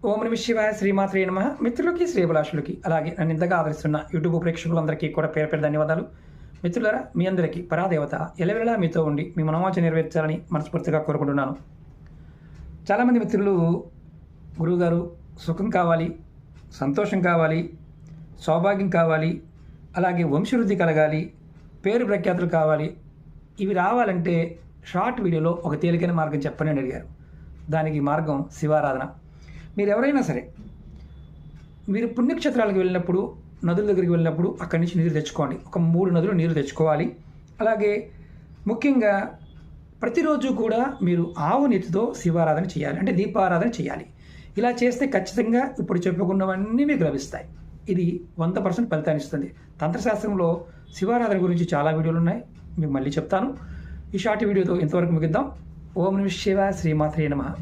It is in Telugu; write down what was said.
ఓం నమ శివాయ శ్రీమాత్రే నమః. మిత్రులకి శ్రేభిలాషులకి అలాగే నన్ను ఇంతగా ఆదరిస్తున్న యూట్యూబ్ ప్రేక్షకులందరికీ కూడా పేరు పేరు ధన్యవాదాలు. మిత్రులారా, మీ అందరికీ పరాదేవత ఎల్లవేళలా మీతో ఉండి మీ మనోవాంఛ నెరవేర్చాలని మనస్ఫూర్తిగా కోరుకుంటున్నాను. చాలామంది మిత్రులు, గురువుగారు సుఖం కావాలి, సంతోషం కావాలి, సౌభాగ్యం కావాలి, అలాగే వంశవృద్ధి కలగాలి, పేరు ప్రఖ్యాతులు కావాలి, ఇవి రావాలంటే షార్ట్ వీడియోలో ఒక తేలికైన మార్గం చెప్పని అని అడిగారు. దానికి మార్గం శివారాధన. మీరు ఎవరైనా సరే, మీరు పుణ్యక్షేత్రాలకు వెళ్ళినప్పుడు, నదుల దగ్గరికి వెళ్ళినప్పుడు అక్కడి నుంచి నీరు తెచ్చుకోండి. ఒక 3 నదులు నీరు తెచ్చుకోవాలి. అలాగే ముఖ్యంగా ప్రతిరోజు కూడా మీరు ఆవు నెత్తితో శివారాధన చేయాలి, అంటే దీపారాధన చేయాలి. ఇలా చేస్తే ఖచ్చితంగా ఇప్పుడు చెప్పుకున్నవన్నీ మీకు లభిస్తాయి. ఇది 100% ఫలితాన్ని ఇస్తుంది. తంత్రశాస్త్రంలో శివారాధన గురించి చాలా వీడియోలు ఉన్నాయి, మీకు మళ్ళీ చెప్తాను. ఈ షార్ట్ వీడియోతో ఇంతవరకు ముగిద్దాం. ఓం నమః శివాయ శ్రీమాత్రే నమః.